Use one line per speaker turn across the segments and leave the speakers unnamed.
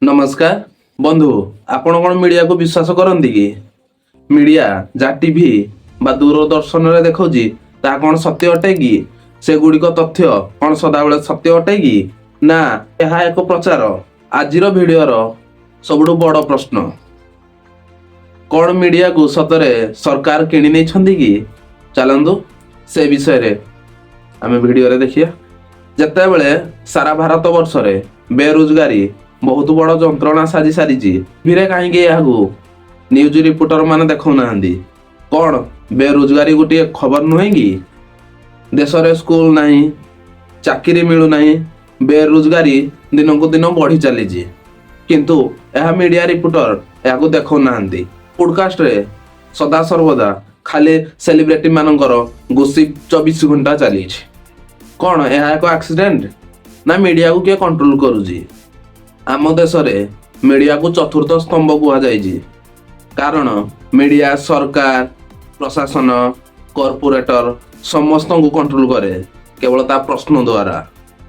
नमस्कार बंधु आपण कौन मीडिया को विश्वास करती कि मीडिया जहाँ टीवी बा दूरदर्शन रे देखौजी ता कौन सत्य अटे कि से गुड़िक तथ्य कौन सदाबले सत्य अटे कि ना यह एक प्रचार आजिर भिडियोर सबुठु बड़ प्रश्न कौन मीडिया को सतरे सरकार किणी नहीं छंदी कि चलंदु से विषय रे आमे भिडियो रे देखिया। जेतेबेले सारा भारत वर्ष रे बेरोजगारी बहुत बड़ जंत्रणा साजी सारी टीवी कहीं न्यूज रिपोर्टर मैंने देखा ना कौन बेरोजगारी गोटे खबर नुहे कि देश में स्कूल नहीं चाकरी मिलू नहीं बेरोजगारी दिन को दिन बढ़ी चली किंतु यह मीडिया रिपोर्टर यह देखा ना पॉडकास्ट रे सदा सर्वदा खाली सेलिब्रिटी मानकर गोसिप 24 घंटा चली कौन यह एक एक्सीडेंट ना मीडिया को किए कंट्रोल करुची। आम देश रे मीडिया को चतुर्थ स्तंभ कहुई कारण मीडिया सरकार प्रशासन कॉर्पोरेटर समस्त को कंट्रोल करे केवल ता प्रश्न द्वारा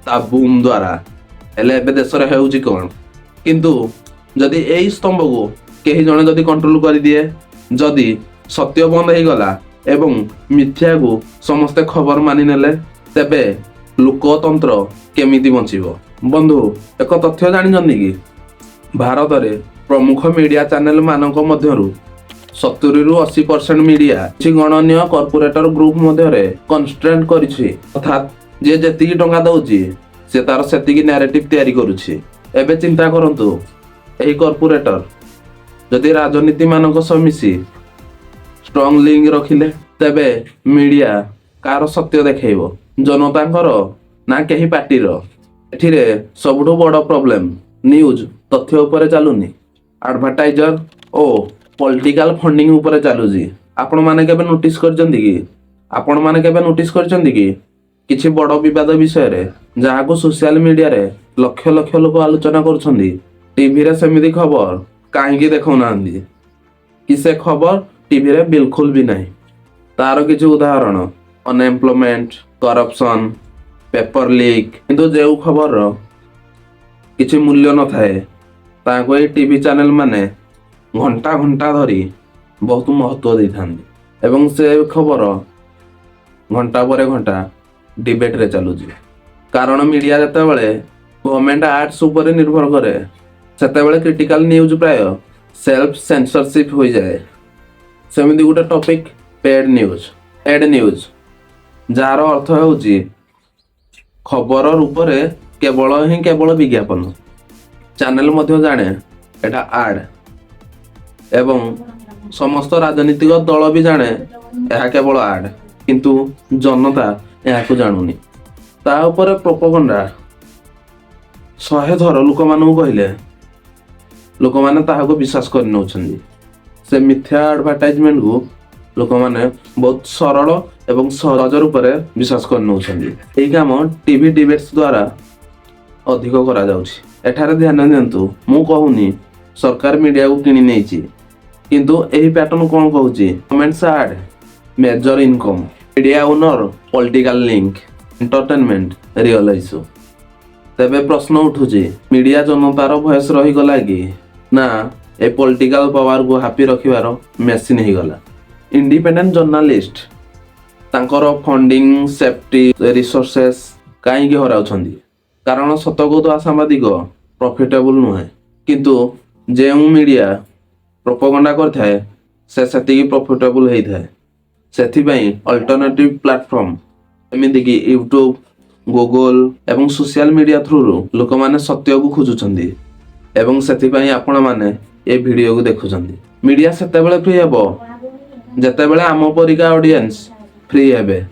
ता बूम द्वारा एले एबे देश रे हेउची कोन किंतु जदि एई स्तंभ को केही जणे जदि कंट्रोल कर दिए जदि सत्य बंद हो गला एवं मिथ्या को समस्ते खबर मानि नेले तेबे लोकतंत्र केमिति बंचिबो। बंधु एक तथ्य जानी कि भारत रे प्रमुख मीडिया चैनल मानक मध्यरु 70 रु 80% मीडिया କିଛି ଗଣନୀୟ कॉर्पोरेटर ग्रुप मध्यरे कन्स्ट्रेंट କରିଛି अर्थात जे जेतिकी टंका दउची से तार सेतिकी नैरेटिव तैयारी करूछि। एबे चिंता करंतु एही कॉर्पोरेटर जदि राजनीति मानक सह मिसी स्ट्रांग लिंक रखिले तेबे मीडिया कार सत्य देखैबो जनतांकर ना केही पार्टीर। एठिरे सबुठु बड़ प्रॉब्लम न्यूज तथ्य उपरे चलुनी एडवर्टाइजर ओ पॉलिटिकल फंडिंग उपरे चलुजी। आपण माने केबे नोटिस करचंदी कि किछि बड़ विवाद विषय रे जहा को सोशल मीडिया रे लक्ष लक्ष लोक आलोचना करछंदी टीवी रे सेमिति खबर काहेकि देखौ नांदी कि से खबर टीवी रे बिल्कुल भी नहीं। तार किछि उदाहरण अनएम्प्लॉयमेंट करप्शन पेपर लीक किंतु जो खबर किछि मूल्य न थाए ताको ए टीवी चैनल माने घंटा घंटा धरी बहुत महत्व दे थांदी एवं से खबर घंटा पर घंटा डिबेट रे चलुजी। कारण मीडिया जते बेले गवर्नमेंट आर्ट्स ऊपर निर्भर करे सेते बेले क्रिटिकल न्यूज प्राय सेल्फ सेंसरशिप हो जाए। सेमिति गुटे टॉपिक पेड न्यूज जार अर्थ होउची खबर रूपरे केवल विज्ञापन चैनल मध्य जाने एटा आड एवं समस्त राजनीतिक दल भी जाने यह केवल आड किंतु जनता यह को जानूनी ता ऊपर प्रोपोगंडा 100 थर लोक मानू कहले लोक माने ताहाको विश्वास कर नउछंदी। से मिथ्या एडवर्टाइजमेंट को लोक माने बहुत सरल एवं सहज रूप से विश्वास कर नउछंदी। एही काम टीवी डिबेट्स द्वारा अधिक करा जाउछि। एठारे ध्यान दियंतु मु कहूनी सरकार मीडिया को किनी नेछि किंतु एही पैटर्न कोन कहूछि comments add major income media owner political link entertainment real issue. तेबे प्रश्न उठुछि मीडिया जनतार वॉइस रही गला कि ना ए पॉलिटिकल पावर को हैप्पी रखिबार मेसिन ही गला। इंडिपेंडेंट जर्नलिस्ट तांकर फंडिंग सेफ्टी रिसोर्सेस कहीं हराउछंदी कारण सतगत सांबादिक प्रॉफिटेबल नुहे किंतु जे मीडिया प्रोपोगंडा करथाए से सेतिकी प्रॉफिटेबल हेई थाए। सेथिबाई अल्टरनेटिव प्लेटफॉर्म एमिति कि यूट्यूब गूगल एवं सोशल मीडिया थ्रू लोक माने सत्य को खोजुछंदी एवं सेथिबाई आपण माने ए वीडियो को देखुछंदी। मीडिया सेतेबेले फ्री हेबो जेतेबेले आम परिका ऑडियंस फ्री हेबे।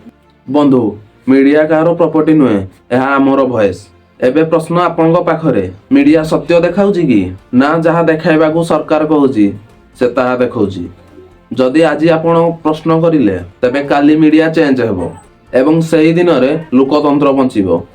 बंधु मीडिया कार प्रॉपर्टी नुहे यह आमर वॉइस। एबे प्रश्न आपन पाखरे मीडिया सत्य देखाउची कि ना जहाँ देखाइबा को सरकार कहूची से ताहा देखौची। जदि आज आपण प्रश्न करिले तेबे काली मीडिया चेंज हेबो एवं सेही दिन रे लोकतंत्र बंचिबो।